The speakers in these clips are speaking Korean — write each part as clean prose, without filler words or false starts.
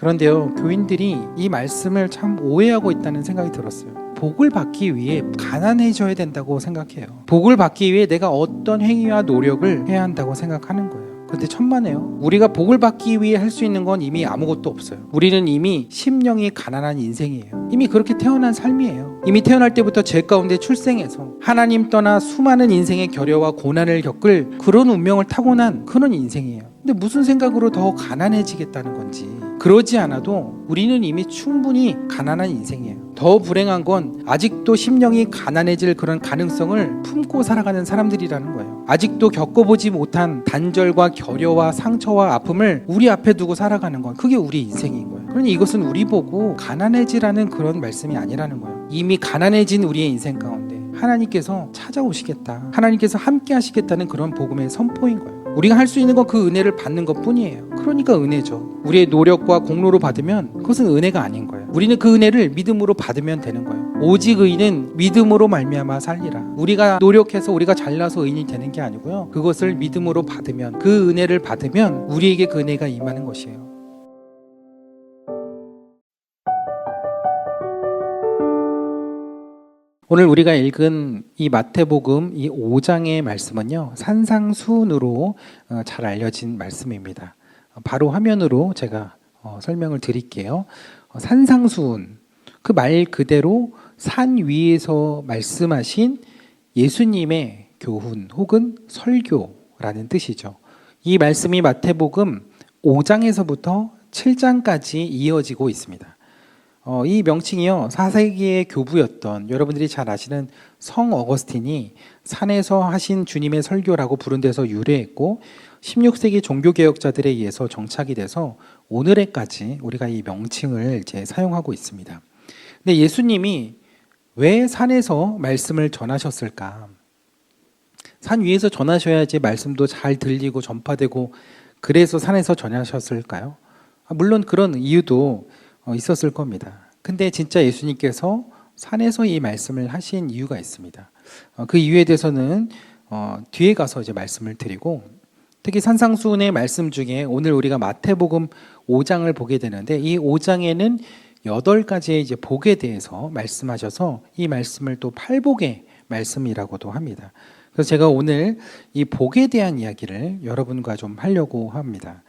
그런데요, 교인들이 이 말씀을 참 오해하고 있다는 생각이 들었어요. 복을 받기 위해 가난해져야 된다고 생각해요. 복을 받기 위해 내가 어떤 행위와 노력을 해야 한다고 생각하는 거예요. 근데 천만에요. 우리가 복을 받기 위해 할 수 있는 건 이미 아무것도 없어요. 우리는 이미 심령이 가난한 인생이에요. 이미 그렇게 태어난 삶이에요. 이미 태어날 때부터 죄 가운데 출생해서 하나님 떠나 수많은 인생의 결여와 고난을 겪을 그런 운명을 타고난 그런 인생이에요. 근데 무슨 생각으로 더 가난해지겠다는 건지, 그러지 않아도 우리는 이미 충분히 가난한 인생이에요. 더 불행한 건 아직도 심령이 가난해질 그런 가능성을 품고 살아가는 사람들이라는 거예요. 아직도 겪어보지 못한 단절과 결여와 상처와 아픔을 우리 앞에 두고 살아가는 건, 그게 우리 인생인 거예요. 그러니 이것은 우리 보고 가난해지라는 그런 말씀이 아니라는 거예요. 이미 가난해진 우리의 인생 가운데 하나님께서 찾아오시겠다, 하나님께서 함께 하시겠다는 그런 복음의 선포인 거예요. 우리가 할 수 있는 건 그 은혜를 받는 것 뿐이에요. 그러니까 은혜죠. 우리의 노력과 공로로 받으면 그것은 은혜가 아닌 거예요. 우리는 그 은혜를 믿음으로 받으면 되는 거예요. 오직 의인은 믿음으로 말미암아 살리라. 우리가 노력해서 우리가 잘나서 의인이 되는 게 아니고요, 그것을 믿음으로 받으면, 그 은혜를 받으면 우리에게 그 은혜가 임하는 것이에요. 오늘 우리가 읽은 이 마태복음 이 5장의 말씀은요, 산상수훈으로 잘 알려진 말씀입니다. 바로 화면으로 제가 설명을 드릴게요. 산상수훈, 그 말 그대로 산 위에서 말씀하신 예수님의 교훈 혹은 설교라는 뜻이죠. 이 말씀이 마태복음 5장에서부터 7장까지 이어지고 있습니다. 이 명칭이요, 4세기의 교부였던 여러분들이 잘 아시는 성 어거스틴이 산에서 하신 주님의 설교라고 부른 데서 유래했고, 16세기 종교개혁자들에 의해서 정착이 돼서 오늘에까지 우리가 이 명칭을 이제 사용하고 있습니다. 근데 예수님이 왜 산에서 말씀을 전하셨을까? 산 위에서 전하셔야지 말씀도 잘 들리고 전파되고, 그래서 산에서 전하셨을까요? 물론 그런 이유도 있었을 겁니다. 근데 진짜 예수님께서 산에서 이 말씀을 하신 이유가 있습니다. 그 이유에 대해서는 뒤에 가서 이제 말씀을 드리고, 특히 산상수훈의 말씀 중에 오늘 우리가 마태복음 5장을 보게 되는데, 이 5장에는 8가지의 이제 복에 대해서 말씀하셔서 이 말씀을 또 팔복의 말씀이라고도 합니다. 그래서 제가 오늘 이 복에 대한 이야기를 여러분과 좀 하려고 합니다.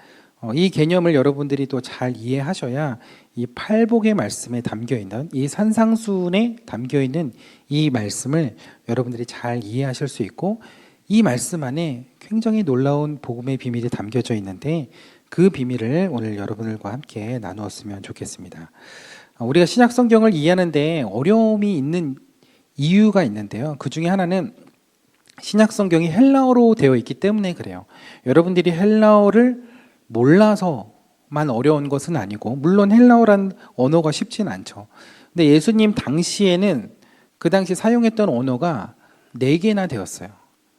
이 개념을 여러분들이 또 잘 이해하셔야 이 팔복의 말씀에 담겨있는, 이 산상수훈에 담겨있는 이 말씀을 여러분들이 잘 이해하실 수 있고, 이 말씀 안에 굉장히 놀라운 복음의 비밀이 담겨져 있는데, 그 비밀을 오늘 여러분들과 함께 나누었으면 좋겠습니다. 우리가 신약 성경을 이해하는데 어려움이 있는 이유가 있는데요, 그 중에 하나는 신약 성경이 헬라어로 되어 있기 때문에 그래요. 여러분들이 헬라어를 몰라서만 어려운 것은 아니고, 물론 헬라어란 언어가 쉽진 않죠. 근데 예수님 당시에는 그 당시 사용했던 언어가 4개나 되었어요.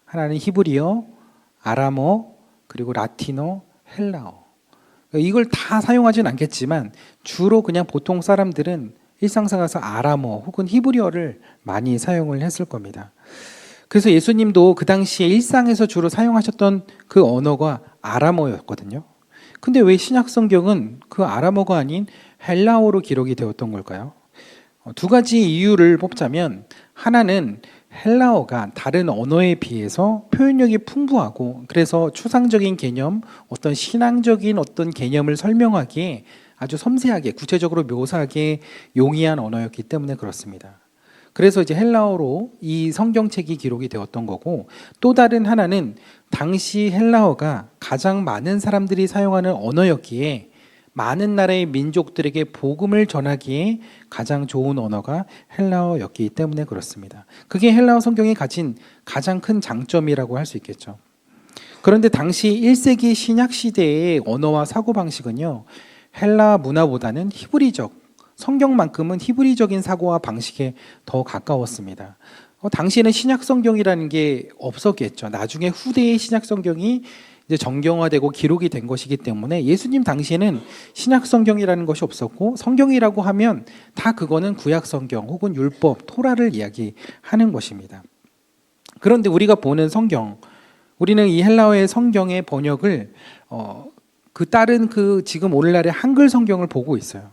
하나는 히브리어, 아람어, 그리고 라틴어, 헬라어. 이걸 다 사용하진 않겠지만 주로 그냥 보통 사람들은 일상생활에서 아람어 혹은 히브리어를 많이 사용을 했을 겁니다. 그래서 예수님도 그 당시에 일상에서 주로 사용하셨던 그 언어가 아람어였거든요. 근데 왜 신약 성경은 그 아람어가 아닌 헬라어로 기록이 되었던 걸까요? 2가지 이유를 뽑자면, 하나는 헬라어가 다른 언어에 비해서 표현력이 풍부하고, 그래서 추상적인 개념, 어떤 신앙적인 어떤 개념을 설명하기에 아주 섬세하게 구체적으로 묘사하기에 용이한 언어였기 때문에 그렇습니다. 그래서 이제 헬라어로 이 성경책이 기록이 되었던 거고, 또 다른 하나는 당시 헬라어가 가장 많은 사람들이 사용하는 언어였기에 많은 나라의 민족들에게 복음을 전하기에 가장 좋은 언어가 헬라어였기 때문에 그렇습니다. 그게 헬라어 성경이 가진 가장 큰 장점이라고 할 수 있겠죠. 그런데 당시 1세기 신약 시대의 언어와 사고방식은요, 헬라 문화보다는 히브리적, 성경만큼은 히브리적인 사고와 방식에 더 가까웠습니다. 당시에는 신약 성경이라는 게 없었겠죠. 나중에 후대의 신약 성경이 이제 정경화되고 기록이 된 것이기 때문에 예수님 당시에는 신약 성경이라는 것이 없었고, 성경이라고 하면 다 그거는 구약 성경 혹은 율법, 토라를 이야기하는 것입니다. 그런데 우리가 보는 성경, 우리는 이 헬라어의 성경의 번역을 그 다른 그 지금 오늘날의 한글 성경을 보고 있어요.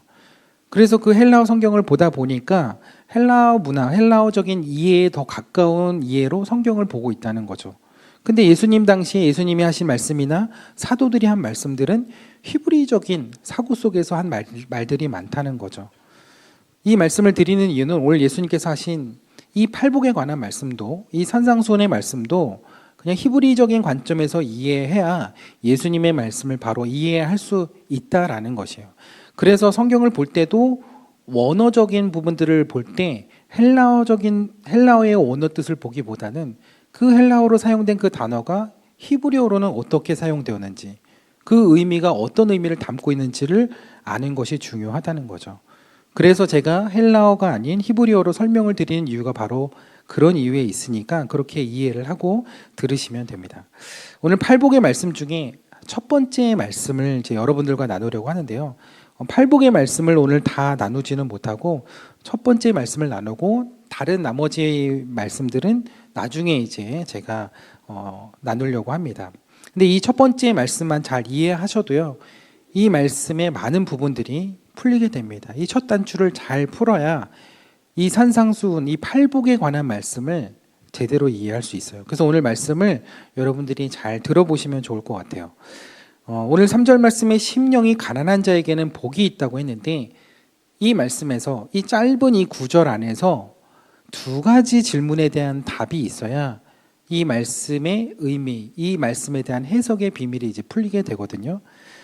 그래서 그 헬라어 성경을 보다 보니까 헬라어 문화, 헬라어적인 이해에 더 가까운 이해로 성경을 보고 있다는 거죠. 근데 예수님 당시에 예수님이 하신 말씀이나 사도들이 한 말씀들은 히브리적인 사고 속에서 한 말들이 많다는 거죠. 이 말씀을 드리는 이유는 오늘 예수님께서 하신 이 팔복에 관한 말씀도, 이 산상수훈의 말씀도 그냥 히브리적인 관점에서 이해해야 예수님의 말씀을 바로 이해할 수 있다라는 것이에요. 그래서 성경을 볼 때도 원어적인 부분들을 볼 때 헬라어의 원어 뜻을 보기보다는 그 헬라어로 사용된 그 단어가 히브리어로는 어떻게 사용되었는지, 그 의미가 어떤 의미를 담고 있는지를 아는 것이 중요하다는 거죠. 그래서 제가 헬라어가 아닌 히브리어로 설명을 드리는 이유가 바로 그런 이유에 있으니까 그렇게 이해를 하고 들으시면 됩니다. 오늘 팔복의 말씀 중에 첫 번째 말씀을 이제 여러분들과 나누려고 하는데요. 팔복의 말씀을 오늘 다 나누지는 못하고 첫 번째 말씀을 나누고 다른 나머지 말씀들은 나중에 이제 제가 나누려고 합니다. 근데 이 첫 번째 말씀만 잘 이해하셔도요, 이 말씀의 많은 부분들이 풀리게 됩니다. 이 첫 단추를 잘 풀어야 이 산상수훈, 이 팔복에 관한 말씀을 제대로 이해할 수 있어요. 그래서 오늘 말씀을 여러분들이 잘 들어보시면 좋을 것 같아요. 오늘 3절 말씀에 심령이 가난한 자에게는 복이 있다고 했는데, 이 말씀에서 이 짧은 이 구절 안에서 두 가지 질문에 대한 답이 있어야 이 말씀의 의미, 이 말씀에 대한 해석의 비밀이 이제 풀리게 되거든요.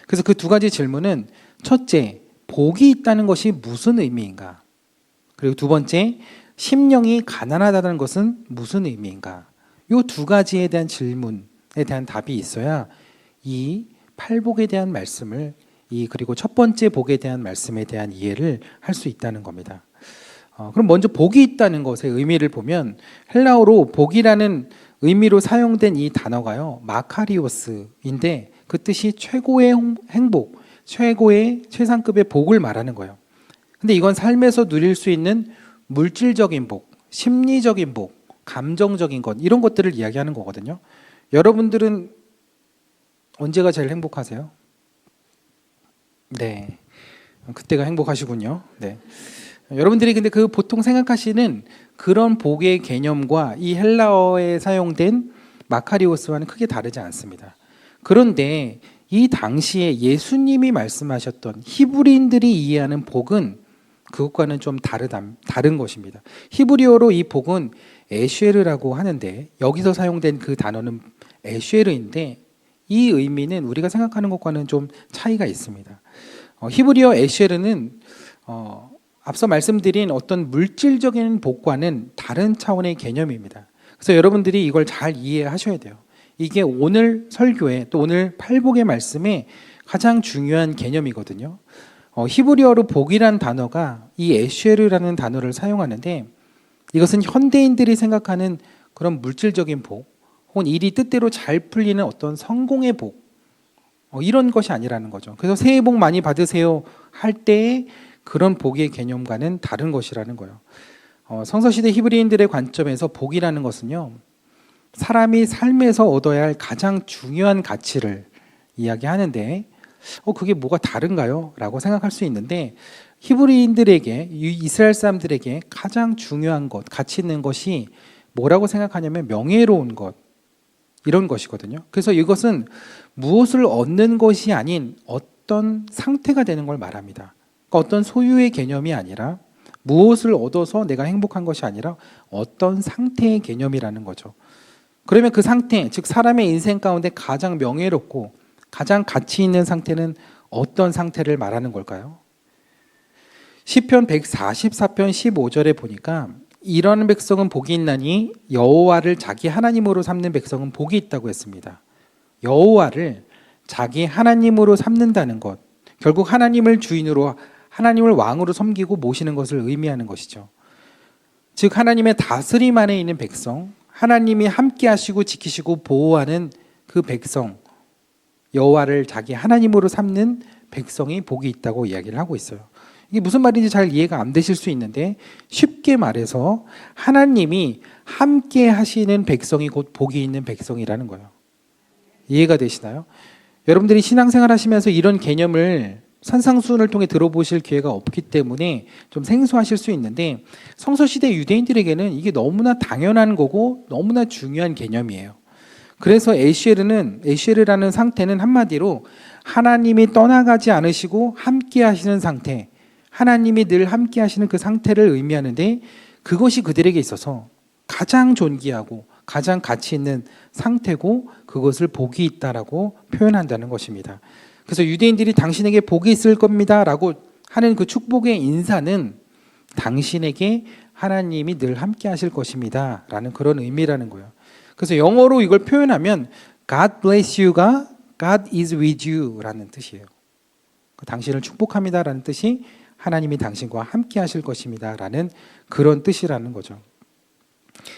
그래서 그 두 가지 질문은, 첫째, 복이 있다는 것이 무슨 의미인가? 그리고 두 번째, 심령이 가난하다는 것은 무슨 의미인가? 이 두 가지에 대한 질문에 대한 답이 있어야 이 팔복에 대한 말씀을, 그리고 첫 번째 복에 대한 말씀에 대한 이해를 할 수 있다는 겁니다. 그럼 먼저 복이 있다는 것의 의미를 보면, 헬라어로 복이라는 의미로 사용된 이 단어가요, 마카리오스인데 그 뜻이 최고의 행복, 최고의 최상급의 복을 말하는 거예요. 근데 이건 삶에서 누릴 수 있는 물질적인 복, 심리적인 복, 감정적인 것, 이런 것들을 이야기하는 거거든요. 여러분들은 언제가 제일 행복하세요? 네, 그때가 행복하시군요. 네. 여러분들이 근데 그 보통 생각하시는 그런 복의 개념과 이 헬라어에 사용된 마카리오스와는 크게 다르지 않습니다. 그런데 이 당시에 예수님이 말씀하셨던 히브리인들이 이해하는 복은 그것과는 좀 다른 것입니다. 히브리어로 이 복은 에쉐르라고 하는데, 여기서 사용된 그 단어는 에쉐르인데 이 의미는 우리가 생각하는 것과는 좀 차이가 있습니다. 히브리어 에쉐르는 앞서 말씀드린 어떤 물질적인 복과는 다른 차원의 개념입니다. 그래서 여러분들이 이걸 잘 이해하셔야 돼요. 이게 오늘 설교에, 또 오늘 팔복의 말씀에 가장 중요한 개념이거든요. 히브리어로 복이란 단어가 이 에쉐르라는 단어를 사용하는데, 이것은 현대인들이 생각하는 그런 물질적인 복, 혹은 일이 뜻대로 잘 풀리는 어떤 성공의 복, 이런 것이 아니라는 거죠. 그래서 새해 복 많이 받으세요 할 때의 그런 복의 개념과는 다른 것이라는 거예요. 성서시대 히브리인들의 관점에서 복이라는 것은요, 사람이 삶에서 얻어야 할 가장 중요한 가치를 이야기하는데, 그게 뭐가 다른가요? 라고 생각할 수 있는데, 히브리인들에게, 이스라엘 사람들에게 가장 중요한 것, 가치 있는 것이 뭐라고 생각하냐면 명예로운 것, 이런 것이거든요. 그래서 이것은 무엇을 얻는 것이 아닌 어떤 상태가 되는 걸 말합니다. 그러니까 어떤 소유의 개념이 아니라, 무엇을 얻어서 내가 행복한 것이 아니라 어떤 상태의 개념이라는 거죠. 그러면 그 상태, 즉 사람의 인생 가운데 가장 명예롭고 가장 가치 있는 상태는 어떤 상태를 말하는 걸까요? 시편 144편 15절에 보니까, 이런 백성은 복이 있나니 여호와를 자기 하나님으로 삼는 백성은 복이 있다고 했습니다. 여호와를 자기 하나님으로 삼는다는 것, 결국 하나님을 주인으로, 하나님을 왕으로 섬기고 모시는 것을 의미하는 것이죠. 즉 하나님의 다스림 안에 있는 백성, 하나님이 함께 하시고 지키시고 보호하는 그 백성, 여호와를 자기 하나님으로 삼는 백성이 복이 있다고 이야기를 하고 있어요. 이게 무슨 말인지 잘 이해가 안 되실 수 있는데, 쉽게 말해서 하나님이 함께 하시는 백성이 곧 복이 있는 백성이라는 거예요. 이해가 되시나요? 여러분들이 신앙생활 하시면서 이런 개념을 산상수훈을 통해 들어보실 기회가 없기 때문에 좀 생소하실 수 있는데, 성서시대 유대인들에게는 이게 너무나 당연한 거고 너무나 중요한 개념이에요. 그래서 에시에르라는 상태는 한마디로 하나님이 떠나가지 않으시고 함께 하시는 상태, 하나님이 늘 함께 하시는 그 상태를 의미하는데, 그것이 그들에게 있어서 가장 존귀하고 가장 가치 있는 상태고 그것을 복이 있다라고 표현한다는 것입니다. 그래서 유대인들이 당신에게 복이 있을 겁니다 라고 하는 그 축복의 인사는 당신에게 하나님이 늘 함께 하실 것입니다 라는 그런 의미라는 거예요. 그래서 영어로 이걸 표현하면 God bless you가 God is with you 라는 뜻이에요. 당신을 축복합니다 라는 뜻이 하나님이 당신과 함께 하실 것입니다 라는 그런 뜻이라는 거죠.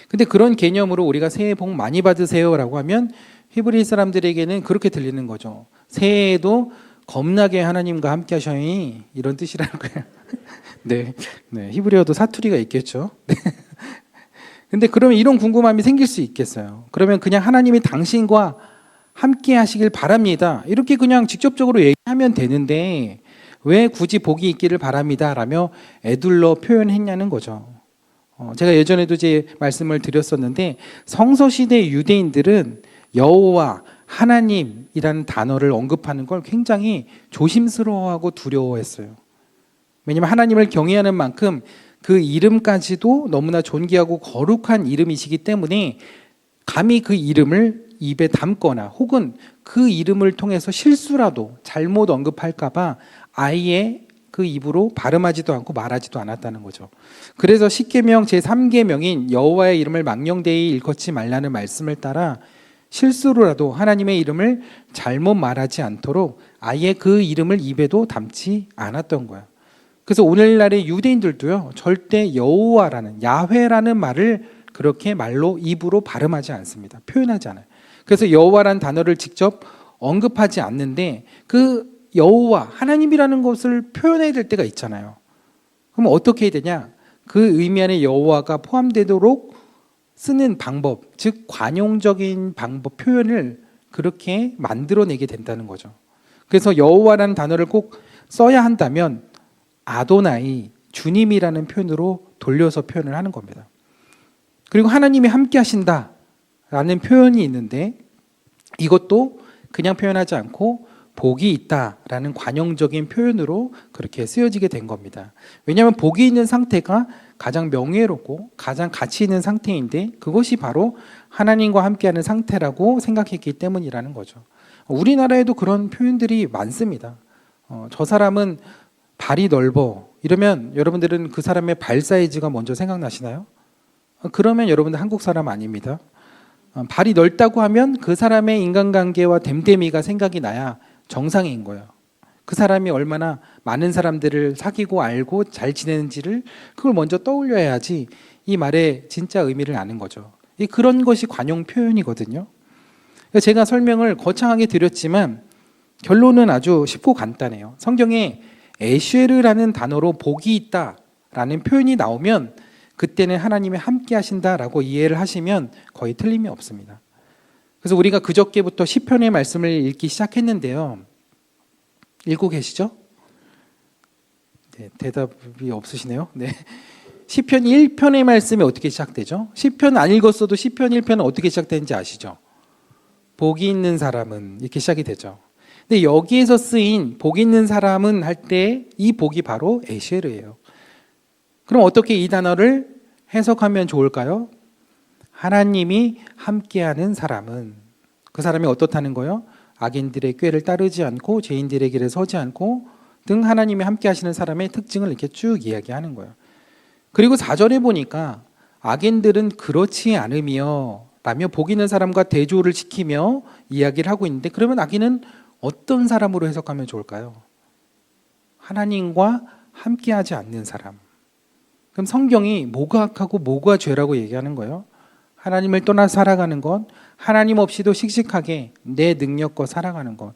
근데 그런 개념으로 우리가 새해 복 많이 받으세요 라고 하면 히브리 사람들에게는 그렇게 들리는 거죠. 새해에도 겁나게 하나님과 함께 하셔니, 이런 뜻이라는 거예요. 네, 히브리어도 사투리가 있겠죠. 근데 그러면 이런 궁금함이 생길 수 있겠어요. 그러면 그냥 하나님이 당신과 함께 하시길 바랍니다, 이렇게 그냥 직접적으로 얘기하면 되는데 왜 굳이 복이 있기를 바랍니다 라며 애둘러 표현했냐는 거죠. 제가 예전에도 제 말씀을 드렸었는데, 성서시대 유대인들은 여호와 하나님이라는 단어를 언급하는 걸 굉장히 조심스러워하고 두려워했어요. 왜냐하면 하나님을 경외하는 만큼 그 이름까지도 너무나 존귀하고 거룩한 이름이시기 때문에 감히 그 이름을 입에 담거나 혹은 그 이름을 통해서 실수라도 잘못 언급할까 봐 아예 그 입으로 발음하지도 않고 말하지도 않았다는 거죠. 그래서 십계명 제3계명인 여호와의 이름을 망령되이 일컫지 말라는 말씀을 따라 실수로라도 하나님의 이름을 잘못 말하지 않도록 아예 그 이름을 입에도 담지 않았던 거예요. 그래서 오늘날의 유대인들도요, 절대 여호와라는, 야훼라는 말을 그렇게 말로 입으로 발음하지 않습니다. 표현하지 않아요. 그래서 여호와라는 단어를 직접 언급하지 않는데 그 여호와, 하나님이라는 것을 표현해야 될 때가 있잖아요. 그럼 어떻게 해야 되냐? 그 의미 안에 여호와가 포함되도록 쓰는 방법, 즉 관용적인 방법, 표현을 그렇게 만들어내게 된다는 거죠. 그래서 여호와라는 단어를 꼭 써야 한다면 아도나이, 주님이라는 표현으로 돌려서 표현을 하는 겁니다. 그리고 하나님이 함께 하신다라는 표현이 있는데 이것도 그냥 표현하지 않고 복이 있다라는 관용적인 표현으로 그렇게 쓰여지게 된 겁니다. 왜냐하면 복이 있는 상태가 가장 명예롭고 가장 가치 있는 상태인데 그것이 바로 하나님과 함께하는 상태라고 생각했기 때문이라는 거죠. 우리나라에도 그런 표현들이 많습니다. 저 사람은 발이 넓어, 이러면 여러분들은 그 사람의 발 사이즈가 먼저 생각나시나요? 그러면 여러분들 한국 사람 아닙니다. 발이 넓다고 하면 그 사람의 인간관계와 됨됨이가 생각이 나야 정상인 거예요. 그 사람이 얼마나 많은 사람들을 사귀고 알고 잘 지내는지를 그걸 먼저 떠올려야지 이 말의 진짜 의미를 아는 거죠. 그런 것이 관용 표현이거든요. 제가 설명을 거창하게 드렸지만 결론은 아주 쉽고 간단해요. 성경에 에쉐르라는 단어로 복이 있다라는 표현이 나오면 그때는 하나님이 함께 하신다라고 이해를 하시면 거의 틀림이 없습니다. 그래서 우리가 그저께부터 시편의 말씀을 읽기 시작했는데요. 읽고 계시죠? 네, 대답이 없으시네요. 네. 시편 1편의 말씀이 어떻게 시작되죠? 시편 안 읽었어도 시편 1편은 어떻게 시작되는지 아시죠? 복이 있는 사람은 이렇게 시작이 되죠. 근데 여기에서 쓰인 복 있는 사람은 할 때 이 복이 바로 에쉐르예요. 그럼 어떻게 이 단어를 해석하면 좋을까요? 하나님이 함께하는 사람은, 그 사람이 어떻다는 거예요? 악인들의 꾀를 따르지 않고 죄인들의 길에 서지 않고 등 하나님이 함께하시는 사람의 특징을 이렇게 쭉 이야기하는 거예요. 그리고 4절에 보니까 악인들은 그렇지 않으며 라며 복 있는 사람과 대조를 시키며 이야기를 하고 있는데, 그러면 악인은 어떤 사람으로 해석하면 좋을까요? 하나님과 함께하지 않는 사람. 그럼 성경이 뭐가 악하고 뭐가 죄라고 얘기하는 거예요? 하나님을 떠나 살아가는 것, 하나님 없이도 씩씩하게 내 능력과 살아가는 것,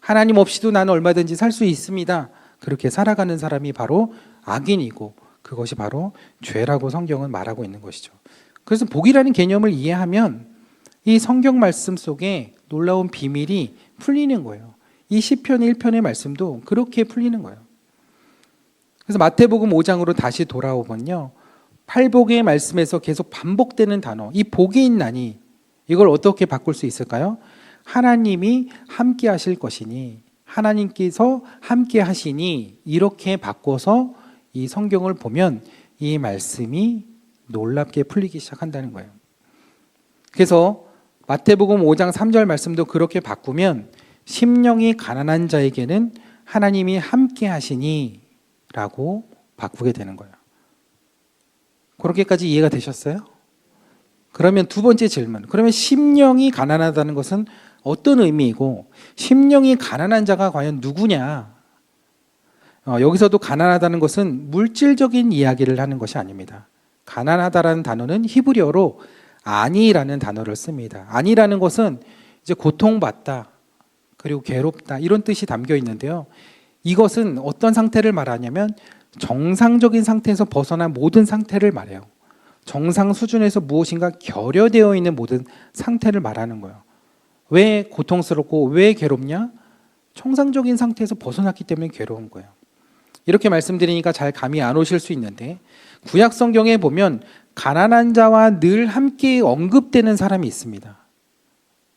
하나님 없이도 나는 얼마든지 살 수 있습니다, 그렇게 살아가는 사람이 바로 악인이고 그것이 바로 죄라고 성경은 말하고 있는 것이죠. 그래서 복이라는 개념을 이해하면 이 성경 말씀 속에 놀라운 비밀이 풀리는 거예요. 이 시편 1편의 말씀도 그렇게 풀리는 거예요. 그래서 마태복음 5장으로 다시 돌아오면요, 팔복의 말씀에서 계속 반복되는 단어, 이 복이 있나니, 이걸 어떻게 바꿀 수 있을까요? 하나님이 함께 하실 것이니, 하나님께서 함께 하시니, 이렇게 바꿔서 이 성경을 보면 이 말씀이 놀랍게 풀리기 시작한다는 거예요. 그래서 마태복음 5장 3절 말씀도 그렇게 바꾸면 심령이 가난한 자에게는 하나님이 함께 하시니 라고 바꾸게 되는 거예요. 그렇게까지 이해가 되셨어요? 그러면 두 번째 질문, 그러면 심령이 가난하다는 것은 어떤 의미이고 심령이 가난한 자가 과연 누구냐? 여기서도 가난하다는 것은 물질적인 이야기를 하는 것이 아닙니다. 가난하다라는 단어는 히브리어로 아니라는 단어를 씁니다. 아니라는 것은 이제 고통받다, 그리고 괴롭다, 이런 뜻이 담겨 있는데요. 이것은 어떤 상태를 말하냐면 정상적인 상태에서 벗어난 모든 상태를 말해요. 정상 수준에서 무엇인가 결여되어 있는 모든 상태를 말하는 거예요. 왜 고통스럽고 왜 괴롭냐? 정상적인 상태에서 벗어났기 때문에 괴로운 거예요. 이렇게 말씀드리니까 잘 감이 안 오실 수 있는데, 구약 성경에 보면 가난한 자와 늘 함께 언급되는 사람이 있습니다.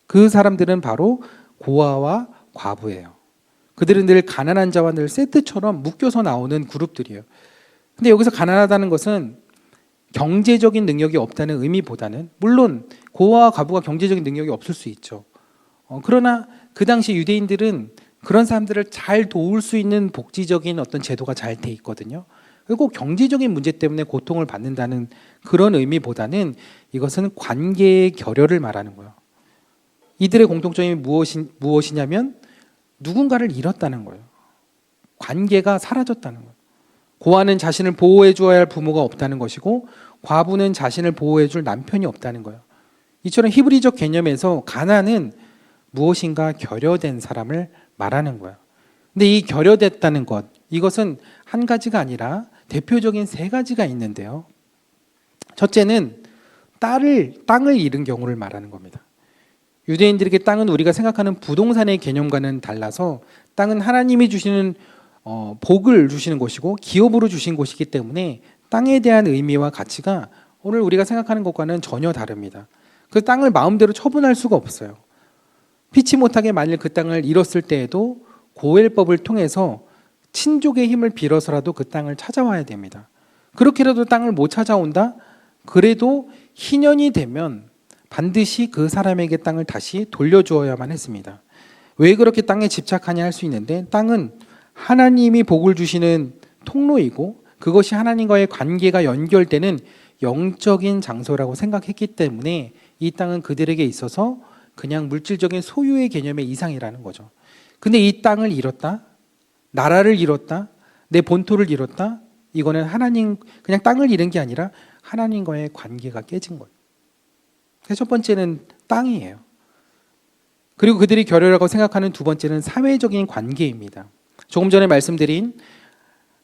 그 사람들은 바로 고아와 과부예요. 그들은 늘 가난한 자와 늘 세트처럼 묶여서 나오는 그룹들이에요. 근데 여기서 가난하다는 것은 경제적인 능력이 없다는 의미보다는, 물론 고아와 과부가 경제적인 능력이 없을 수 있죠. 그러나 그 당시 유대인들은 그런 사람들을 잘 도울 수 있는 복지적인 어떤 제도가 잘 돼 있거든요. 그리고 경제적인 문제 때문에 고통을 받는다는 그런 의미보다는 이것은 관계의 결여를 말하는 거예요. 이들의 공통점이 무엇이냐면 누군가를 잃었다는 거예요. 관계가 사라졌다는 거예요. 고아는 자신을 보호해 주어야 할 부모가 없다는 것이고, 과부는 자신을 보호해 줄 남편이 없다는 거예요. 이처럼 히브리적 개념에서 가난은 무엇인가 결여된 사람을 말하는 거예요. 근데 이 결여됐다는 것, 이것은 한 가지가 아니라 대표적인 세 가지가 있는데요. 첫째는 땅을 잃은 경우를 말하는 겁니다. 유대인들에게 땅은 우리가 생각하는 부동산의 개념과는 달라서 땅은 하나님이 주시는 복을 주시는 곳이고 기업으로 주신 곳이기 때문에 땅에 대한 의미와 가치가 오늘 우리가 생각하는 것과는 전혀 다릅니다. 그 땅을 마음대로 처분할 수가 없어요. 피치 못하게 만일 그 땅을 잃었을 때에도 고엘법을 통해서 친족의 힘을 빌어서라도 그 땅을 찾아와야 됩니다. 그렇게라도 땅을 못 찾아온다? 그래도 희년이 되면 반드시 그 사람에게 땅을 다시 돌려주어야만 했습니다. 왜 그렇게 땅에 집착하냐 할 수 있는데, 땅은 하나님이 복을 주시는 통로이고 그것이 하나님과의 관계가 연결되는 영적인 장소라고 생각했기 때문에 이 땅은 그들에게 있어서 그냥 물질적인 소유의 개념의 이상이라는 거죠. 근데 이 땅을 잃었다, 나라를 잃었다, 내 본토를 잃었다, 이거는 하나님, 그냥 땅을 잃은 게 아니라 하나님과의 관계가 깨진 거예요. 그래서 첫 번째는 땅이에요. 그리고 그들이 결여라고 생각하는 두 번째는 사회적인 관계입니다. 조금 전에 말씀드린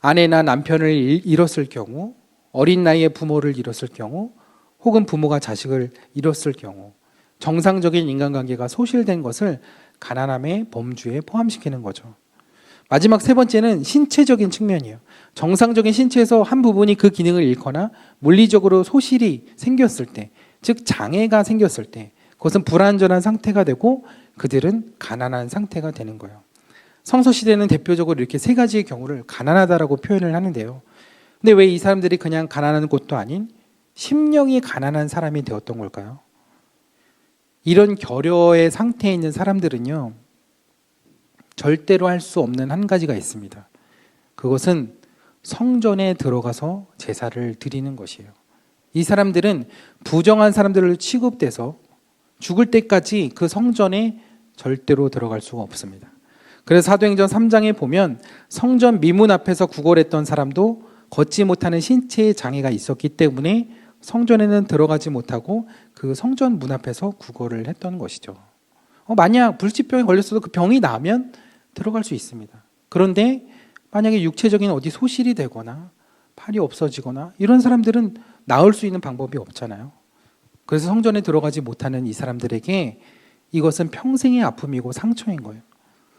아내나 남편을 잃었을 경우, 어린 나이에 부모를 잃었을 경우, 혹은 부모가 자식을 잃었을 경우, 정상적인 인간관계가 소실된 것을 가난함의 범주에 포함시키는 거죠. 마지막 세 번째는 신체적인 측면이에요. 정상적인 신체에서 한 부분이 그 기능을 잃거나 물리적으로 소실이 생겼을 때, 즉 장애가 생겼을 때, 그것은 불완전한 상태가 되고 그들은 가난한 상태가 되는 거예요. 성서시대는 대표적으로 이렇게 세 가지의 경우를 가난하다라고 표현을 하는데요. 근데 왜 이 사람들이 그냥 가난한 것도 아닌 심령이 가난한 사람이 되었던 걸까요? 이런 결여의 상태에 있는 사람들은요, 절대로 할 수 없는 한 가지가 있습니다. 그것은 성전에 들어가서 제사를 드리는 것이에요. 이 사람들은 부정한 사람들로 취급돼서 죽을 때까지 그 성전에 절대로 들어갈 수가 없습니다. 그래서 사도행전 3장에 보면 성전 미문 앞에서 구걸했던 사람도 걷지 못하는 신체의 장애가 있었기 때문에 성전에는 들어가지 못하고 그 성전 문 앞에서 구걸을 했던 것이죠. 만약 불치병에 걸렸어도 그 병이 나면 들어갈 수 있습니다. 그런데 만약에 육체적인 어디 소실이 되거나 팔이 없어지거나 이런 사람들은 나을 수 있는 방법이 없잖아요. 그래서 성전에 들어가지 못하는 이 사람들에게 이것은 평생의 아픔이고 상처인 거예요.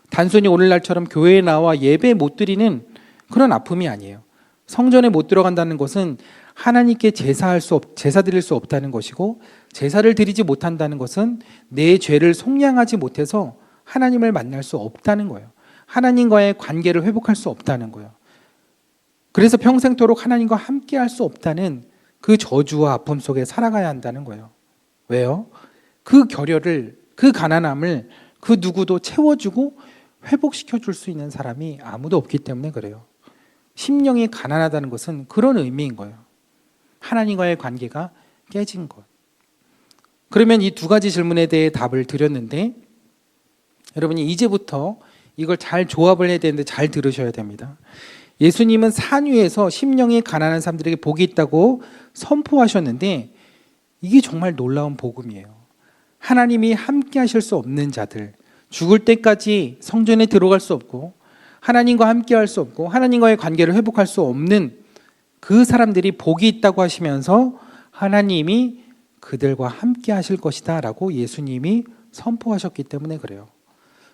단순히 오늘날처럼 교회에 나와 예배 못 드리는 그런 아픔이 아니에요. 성전에 못 들어간다는 것은 하나님께 제사 드릴 수 없다는 것이고, 제사를 드리지 못한다는 것은 내 죄를 속량하지 못해서 하나님을 만날 수 없다는 거예요. 하나님과의 관계를 회복할 수 없다는 거예요. 그래서 평생토록 하나님과 함께 할 수 없다는 그 저주와 아픔 속에 살아가야 한다는 거예요. 왜요? 그 결여를, 그 가난함을 그 누구도 채워주고 회복시켜 줄 수 있는 사람이 아무도 없기 때문에 그래요. 심령이 가난하다는 것은 그런 의미인 거예요. 하나님과의 관계가 깨진 것. 그러면 이 두 가지 질문에 대해 답을 드렸는데, 여러분이 이제부터 이걸 잘 조합을 해야 되는데 잘 들으셔야 됩니다. 예수님은 산 위에서 심령이 가난한 사람들에게 복이 있다고 선포하셨는데, 이게 정말 놀라운 복음이에요. 하나님이 함께 하실 수 없는 자들, 죽을 때까지 성전에 들어갈 수 없고 하나님과 함께 할 수 없고 하나님과의 관계를 회복할 수 없는 그 사람들이 복이 있다고 하시면서 하나님이 그들과 함께 하실 것이다 라고 예수님이 선포하셨기 때문에 그래요.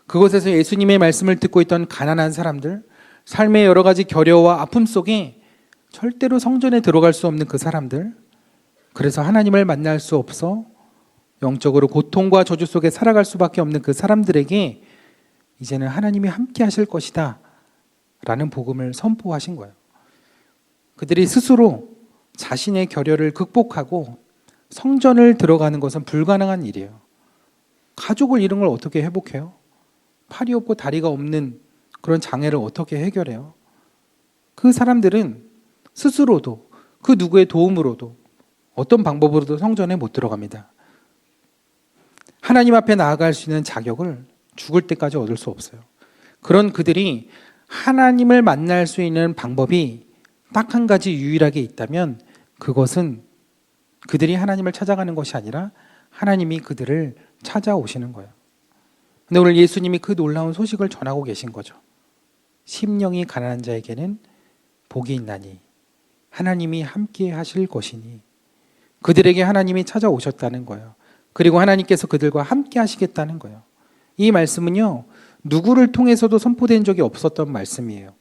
그곳에서 예수님의 말씀을 듣고 있던 가난한 사람들, 삶의 여러 가지 결여와 아픔 속에 절대로 성전에 들어갈 수 없는 그 사람들, 그래서 하나님을 만날 수 없어 영적으로 고통과 저주 속에 살아갈 수밖에 없는 그 사람들에게 이제는 하나님이 함께 하실 것이다 라는 복음을 선포하신 거예요. 그들이 스스로 자신의 결여를 극복하고 성전을 들어가는 것은 불가능한 일이에요. 가족을 잃은 걸 어떻게 회복해요? 팔이 없고 다리가 없는 그런 장애를 어떻게 해결해요? 그 사람들은 스스로도 그 누구의 도움으로도 어떤 방법으로도 성전에 못 들어갑니다. 하나님 앞에 나아갈 수 있는 자격을 죽을 때까지 얻을 수 없어요. 그런 그들이 하나님을 만날 수 있는 방법이 딱 한 가지 유일하게 있다면 그것은 그들이 하나님을 찾아가는 것이 아니라 하나님이 그들을 찾아오시는 거예요. 근데 오늘 예수님이 그 놀라운 소식을 전하고 계신 거죠. 심령이 가난한 자에게는 복이 있나니 하나님이 함께 하실 것이니, 그들에게 하나님이 찾아오셨다는 거예요. 그리고 하나님께서 그들과 함께 하시겠다는 거예요. 이 말씀은요, 누구를 통해서도 선포된 적이 없었던 말씀이에요.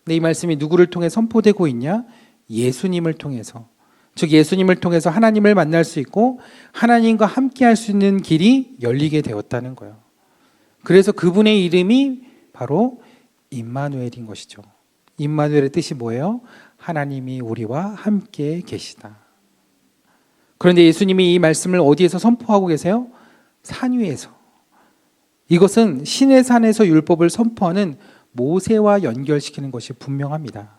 근데 이 말씀이 누구를 통해 선포되고 있냐? 예수님을 통해서. 즉 예수님을 통해서 하나님을 만날 수 있고 하나님과 함께 할 수 있는 길이 열리게 되었다는 거예요. 그래서 그분의 이름이 바로 임마누엘인 것이죠. 임마누엘의 뜻이 뭐예요? 하나님이 우리와 함께 계시다. 그런데 예수님이 이 말씀을 어디에서 선포하고 계세요? 산 위에서. 이것은 신의 산에서 율법을 선포하는 모세와 연결시키는 것이 분명합니다.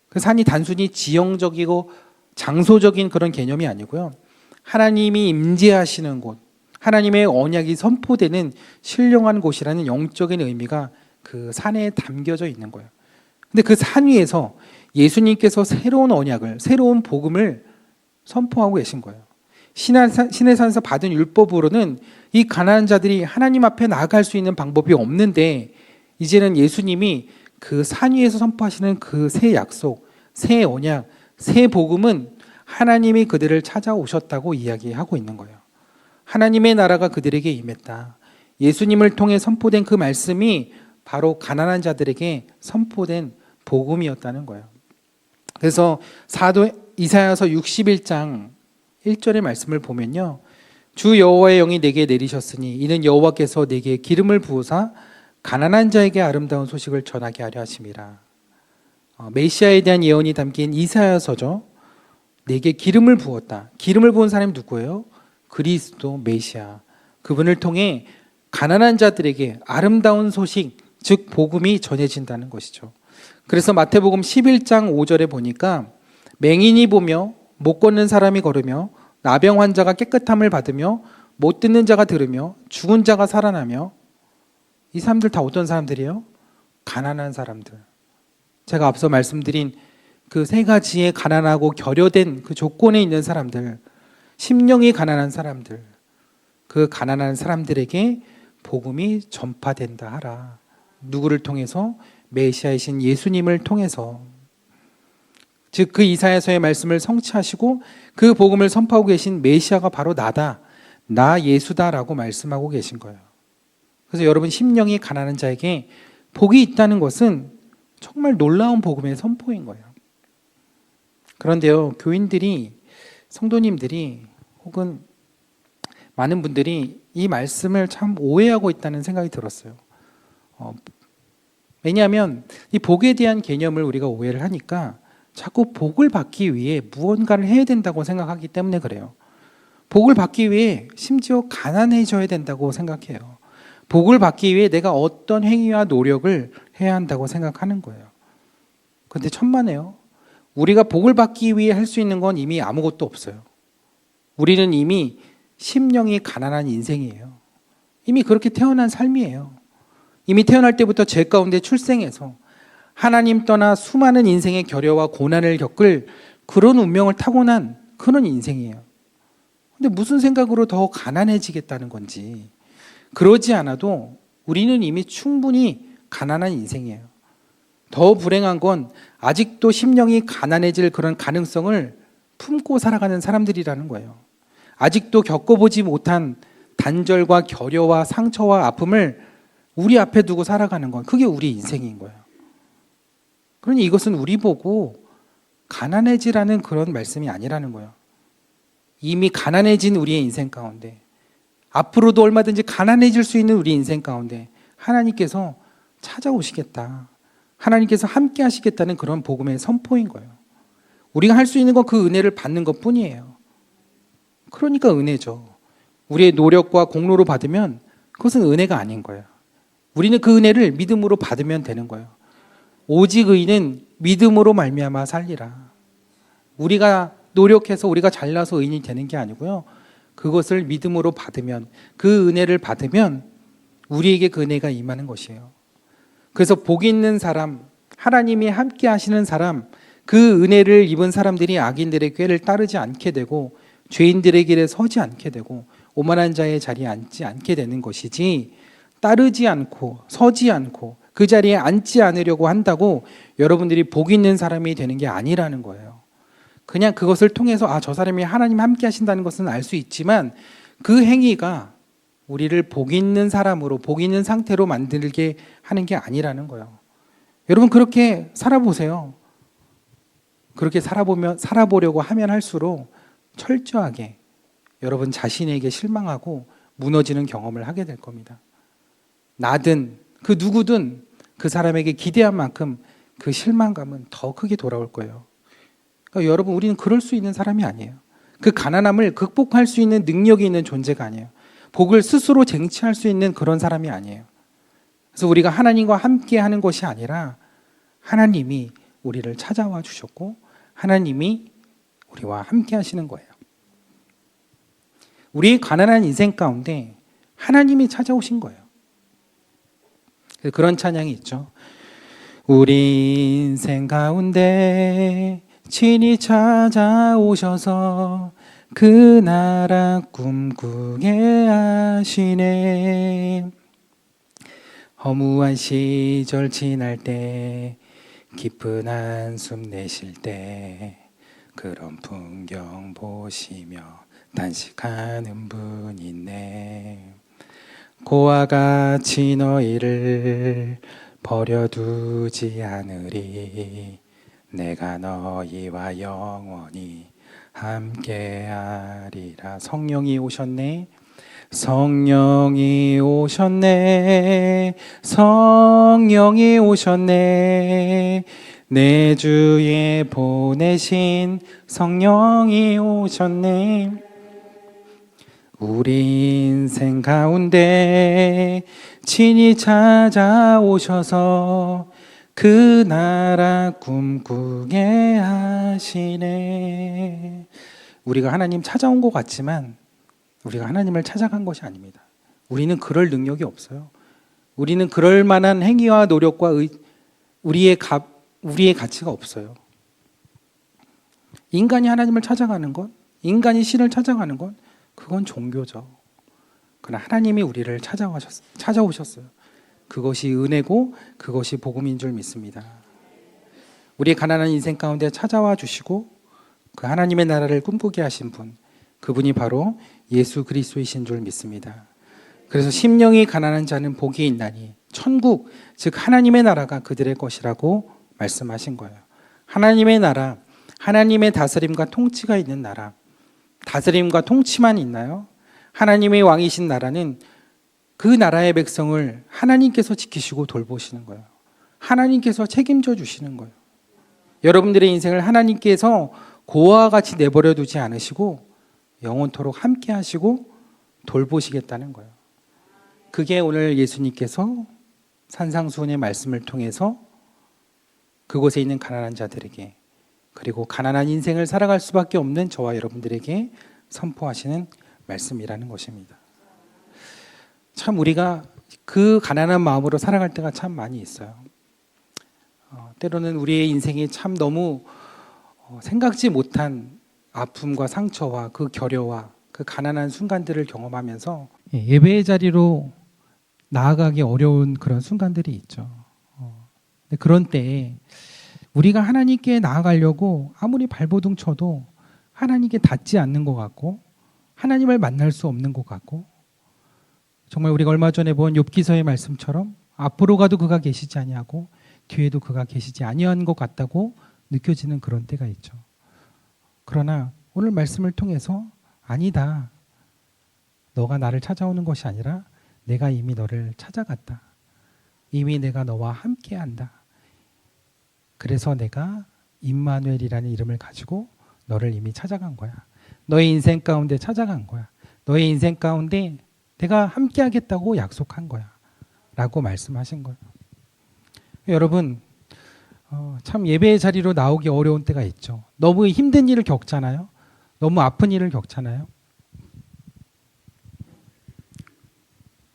그 산이 단순히 지형적이고 장소적인 그런 개념이 아니고요. 하나님이 임재하시는 곳, 하나님의 언약이 선포되는 신령한 곳이라는 영적인 의미가 그 산에 담겨져 있는 거예요. 근데 그 산 위에서 예수님께서 새로운 언약을, 새로운 복음을 선포하고 계신 거예요. 신의 산에서 받은 율법으로는 이 가난한 자들이 하나님 앞에 나아갈 수 있는 방법이 없는데, 이제는 예수님이 그 산 위에서 선포하시는 그 새 약속, 새 언약, 새 복음은 하나님이 그들을 찾아오셨다고 이야기하고 있는 거예요. 하나님의 나라가 그들에게 임했다. 예수님을 통해 선포된 그 말씀이 바로 가난한 자들에게 선포된 복음이었다는 거예요. 그래서 사도 이사야서 61장 1절의 말씀을 보면요, 주 여호와의 영이 내게 내리셨으니 이는 여호와께서 내게 기름을 부으사 가난한 자에게 아름다운 소식을 전하게 하려 하심이라. 메시아에 대한 예언이 담긴 이사야서죠. 내게 기름을 부었다. 기름을 부은 사람이 누구예요? 그리스도 메시아. 그분을 통해 가난한 자들에게 아름다운 소식, 즉 복음이 전해진다는 것이죠. 그래서 마태복음 11장 5절에 보니까 맹인이 보며 못 걷는 사람이 걸으며 나병 환자가 깨끗함을 받으며 못 듣는 자가 들으며 죽은 자가 살아나며, 이 사람들 다 어떤 사람들이에요? 가난한 사람들. 제가 앞서 말씀드린 그 세 가지의 가난하고 결여된 그 조건에 있는 사람들, 심령이 가난한 사람들, 그 가난한 사람들에게 복음이 전파된다 하라. 누구를 통해서? 메시아이신 예수님을 통해서. 즉 그 이사야서의 말씀을 성취하시고 그 복음을 선포하고 계신 메시아가 바로 나다, 나 예수다라고 말씀하고 계신 거예요. 그래서 여러분, 심령이 가난한 자에게 복이 있다는 것은 정말 놀라운 복음의 선포인 거예요. 그런데요, 교인들이, 성도님들이 혹은 많은 분들이 이 말씀을 참 오해하고 있다는 생각이 들었어요. 왜냐하면 이 복에 대한 개념을 우리가 오해를 하니까 자꾸 복을 받기 위해 무언가를 해야 된다고 생각하기 때문에 그래요. 복을 받기 위해 심지어 가난해져야 된다고 생각해요. 복을 받기 위해 내가 어떤 행위와 노력을 해야 한다고 생각하는 거예요. 그런데 천만에요. 우리가 복을 받기 위해 할 수 있는 건 이미 아무것도 없어요. 우리는 이미 심령이 가난한 인생이에요. 이미 그렇게 태어난 삶이에요. 이미 태어날 때부터 죄 가운데 출생해서 하나님 떠나 수많은 인생의 결여와 고난을 겪을 그런 운명을 타고난 그런 인생이에요. 근데 무슨 생각으로 더 가난해지겠다는 건지, 그러지 않아도 우리는 이미 충분히 가난한 인생이에요. 더 불행한 건 아직도 심령이 가난해질 그런 가능성을 품고 살아가는 사람들이라는 거예요. 아직도 겪어보지 못한 단절과 결여와 상처와 아픔을 우리 앞에 두고 살아가는 건, 그게 우리 인생인 거예요. 그러니 이것은 우리 보고 가난해지라는 그런 말씀이 아니라는 거예요. 이미 가난해진 우리의 인생 가운데, 앞으로도 얼마든지 가난해질 수 있는 우리 인생 가운데 하나님께서 찾아오시겠다, 하나님께서 함께 하시겠다는 그런 복음의 선포인 거예요. 우리가 할 수 있는 건 그 은혜를 받는 것 뿐이에요. 그러니까 은혜죠. 우리의 노력과 공로로 받으면 그것은 은혜가 아닌 거예요. 우리는 그 은혜를 믿음으로 받으면 되는 거예요. 오직 의인은 믿음으로 말미암아 살리라. 우리가 노력해서 우리가 잘나서 의인이 되는 게 아니고요, 그것을 믿음으로 받으면, 그 은혜를 받으면 우리에게 그 은혜가 임하는 것이에요. 그래서 복 있는 사람, 하나님이 함께 하시는 사람, 그 은혜를 입은 사람들이 악인들의 꾀를 따르지 않게 되고 죄인들의 길에 서지 않게 되고 오만한 자의 자리에 앉지 않게 되는 것이지, 따르지 않고 서지 않고 그 자리에 앉지 않으려고 한다고 여러분들이 복 있는 사람이 되는 게 아니라는 거예요. 그냥 그것을 통해서 저 사람이 하나님 함께 하신다는 것은 알 수 있지만 그 행위가 우리를 복 있는 사람으로, 복 있는 상태로 만들게 하는 게 아니라는 거예요. 여러분, 그렇게 살아보세요. 그렇게 살아보려고 하면 할수록 철저하게 여러분 자신에게 실망하고 무너지는 경험을 하게 될 겁니다. 나든 그 누구든 그 사람에게 기대한 만큼 그 실망감은 더 크게 돌아올 거예요. 그러니까 여러분, 우리는 그럴 수 있는 사람이 아니에요. 그 가난함을 극복할 수 있는 능력이 있는 존재가 아니에요. 복을 스스로 쟁취할 수 있는 그런 사람이 아니에요. 그래서 우리가 하나님과 함께 하는 것이 아니라 하나님이 우리를 찾아와 주셨고 하나님이 우리와 함께 하시는 거예요. 우리의 가난한 인생 가운데 하나님이 찾아오신 거예요. 그런 찬양이 있죠. 우리 인생 가운데 친히 찾아오셔서 그 나라 꿈꾸게 하시네. 허무한 시절 지날 때, 깊은 한숨 내쉴 때 그런 풍경 보시며 단식하는 분 있네. 고와 같이 너희를 버려두지 않으리. 내가 너희와 영원히 함께하리라. 성령이 오셨네. 성령이 오셨네. 성령이 오셨네. 내 주에 보내신 성령이 오셨네. 우리 인생 가운데 친히 찾아오셔서 그 나라 꿈꾸게 하시네. 우리가 하나님 찾아온 것 같지만 우리가 하나님을 찾아간 것이 아닙니다. 우리는 그럴 능력이 없어요. 우리는 그럴 만한 행위와 노력과 우리의 가치가 없어요. 인간이 하나님을 찾아가는 것, 인간이 신을 찾아가는 것, 그건 종교죠. 그러나 하나님이 우리를 찾아오셨어요. 그것이 은혜고 그것이 복음인 줄 믿습니다. 우리의 가난한 인생 가운데 찾아와 주시고 그 하나님의 나라를 꿈꾸게 하신 분, 그분이 바로 예수 그리스도이신 줄 믿습니다. 그래서 심령이 가난한 자는 복이 있나니 천국, 즉 하나님의 나라가 그들의 것이라고 말씀하신 거예요. 하나님의 나라, 하나님의 다스림과 통치가 있는 나라. 다스림과 통치만 있나요? 하나님의 왕이신 나라는 그 나라의 백성을 하나님께서 지키시고 돌보시는 거예요. 하나님께서 책임져 주시는 거예요. 여러분들의 인생을 하나님께서 고아와 같이 내버려 두지 않으시고 영원토록 함께 하시고 돌보시겠다는 거예요. 그게 오늘 예수님께서 산상수훈의 말씀을 통해서 그곳에 있는 가난한 자들에게, 그리고 가난한 인생을 살아갈 수밖에 없는 저와 여러분들에게 선포하시는 말씀이라는 것입니다. 참 우리가 그 가난한 마음으로 살아갈 때가 참 많이 있어요. 때로는 우리의 인생이 참 너무 생각지 못한 아픔과 상처와 그 결여와 그 가난한 순간들을 경험하면서 예배의 자리로 나아가기 어려운 그런 순간들이 있죠. 그런 때에 우리가 하나님께 나아가려고 아무리 발버둥 쳐도 하나님께 닿지 않는 것 같고 하나님을 만날 수 없는 것 같고, 정말 우리가 얼마 전에 본 욥기서의 말씀처럼 앞으로 가도 그가 계시지 아니하고 뒤에도 그가 계시지 아니한 것 같다고 느껴지는 그런 때가 있죠. 그러나 오늘 말씀을 통해서 아니다, 너가 나를 찾아오는 것이 아니라 내가 이미 너를 찾아갔다, 이미 내가 너와 함께한다, 그래서 내가 임마누엘이라는 이름을 가지고 너를 이미 찾아간 거야, 너의 인생 가운데 찾아간 거야, 너의 인생 가운데 내가 함께하겠다고 약속한 거야 라고 말씀하신 거예요. 여러분, 참 예배의 자리로 나오기 어려운 때가 있죠. 너무 힘든 일을 겪잖아요. 너무 아픈 일을 겪잖아요.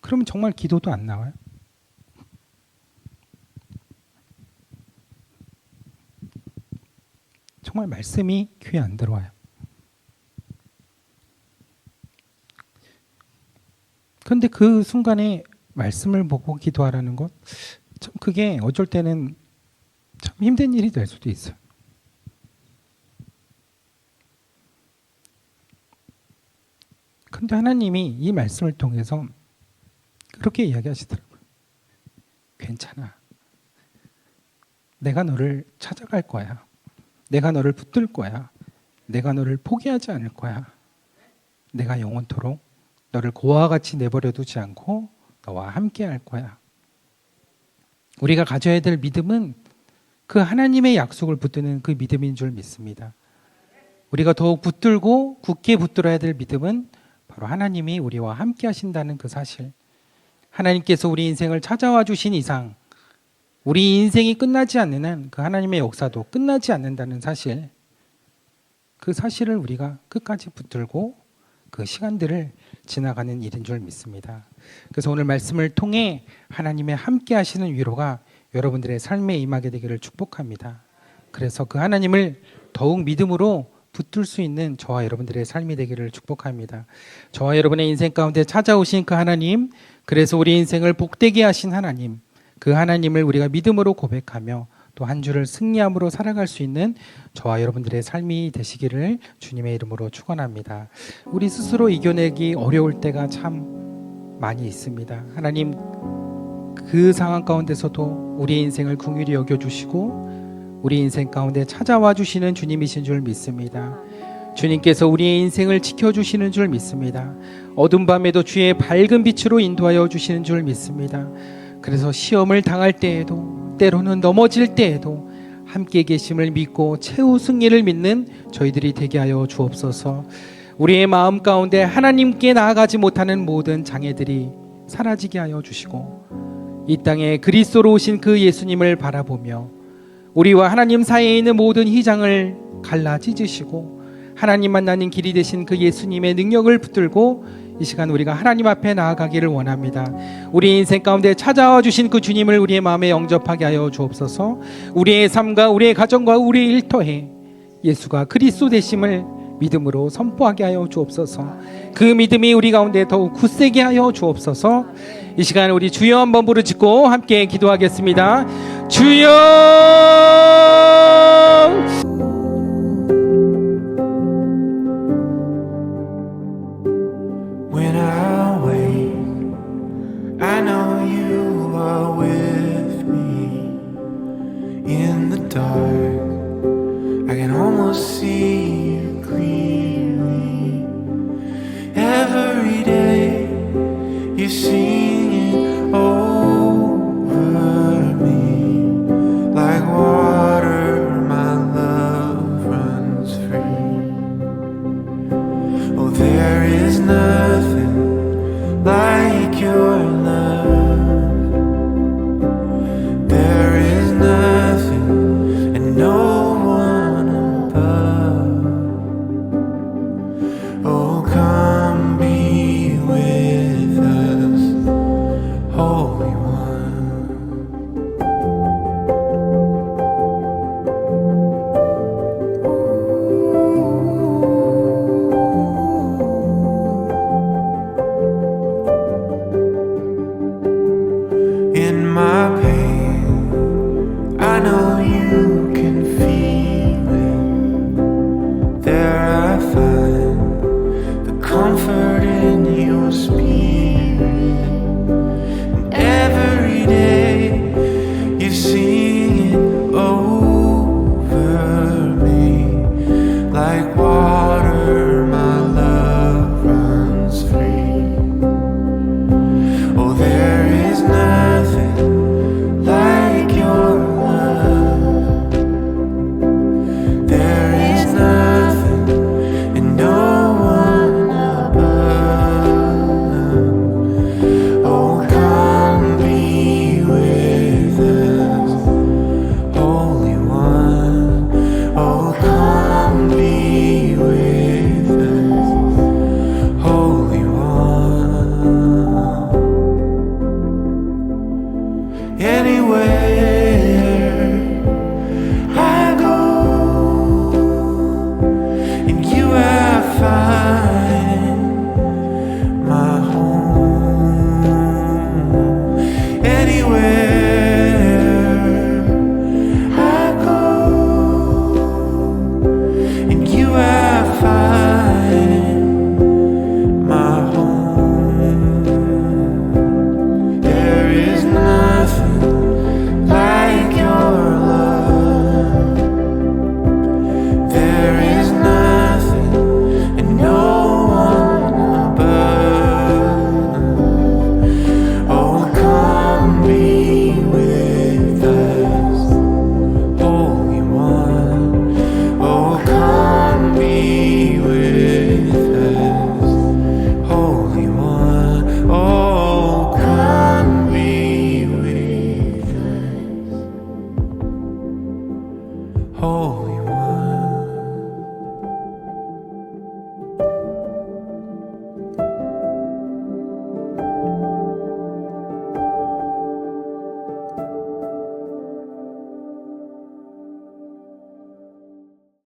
그러면 정말 기도도 안 나와요. 정말 말씀이 귀에 안 들어와요. 그런데 그 순간에 말씀을 보고 기도하라는 것, 참 그게 어쩔 때는 참 힘든 일이 될 수도 있어요. 그런데 하나님이 이 말씀을 통해서 그렇게 이야기하시더라고요. 괜찮아. 내가 너를 찾아갈 거야. 내가 너를 붙들 거야. 내가 너를 포기하지 않을 거야. 내가 영원토록 너를 고아와 같이 내버려 두지 않고 너와 함께 할 거야. 우리가 가져야 될 믿음은 그 하나님의 약속을 붙드는 그 믿음인 줄 믿습니다. 우리가 더욱 붙들고 굳게 붙들어야 될 믿음은 바로 하나님이 우리와 함께 하신다는 그 사실. 하나님께서 우리 인생을 찾아와 주신 이상 우리 인생이 끝나지 않는 한 그 하나님의 역사도 끝나지 않는다는 사실, 그 사실을 우리가 끝까지 붙들고 그 시간들을 지나가는 일인 줄 믿습니다. 그래서 오늘 말씀을 통해 하나님의 함께 하시는 위로가 여러분들의 삶에 임하게 되기를 축복합니다. 그래서 그 하나님을 더욱 믿음으로 붙들 수 있는 저와 여러분들의 삶이 되기를 축복합니다. 저와 여러분의 인생 가운데 찾아오신 그 하나님, 그래서 우리 인생을 복되게 하신 하나님, 그 하나님을 우리가 믿음으로 고백하며 또 한 주를 승리함으로 살아갈 수 있는 저와 여러분들의 삶이 되시기를 주님의 이름으로 축원합니다. 우리 스스로 이겨내기 어려울 때가 참 많이 있습니다. 하나님, 그 상황 가운데서도 우리 인생을 긍휼히 여겨주시고 우리 인생 가운데 찾아와 주시는 주님이신 줄 믿습니다. 주님께서 우리의 인생을 지켜주시는 줄 믿습니다. 어두운 밤에도 주의 밝은 빛으로 인도하여 주시는 줄 믿습니다. 그래서 시험을 당할 때에도, 때로는 넘어질 때에도 함께 계심을 믿고 최후 승리를 믿는 저희들이 되게 하여 주옵소서. 우리의 마음 가운데 하나님께 나아가지 못하는 모든 장애들이 사라지게 하여 주시고 이 땅에 그리스도로 오신 그 예수님을 바라보며 우리와 하나님 사이에 있는 모든 휘장을 갈라 찢으시고 하나님 만나는 길이 되신 그 예수님의 능력을 붙들고 이 시간 우리가 하나님 앞에 나아가기를 원합니다. 우리 인생 가운데 찾아와 주신 그 주님을 우리의 마음에 영접하게 하여 주옵소서. 우리의 삶과 우리의 가정과 우리의 일터에 예수가 그리스도 되심을 믿음으로 선포하게 하여 주옵소서. 그 믿음이 우리 가운데 더욱 굳세게 하여 주옵소서. 이 시간 우리 주여 한번 부르짖고 함께 기도하겠습니다. 주여! I can almost see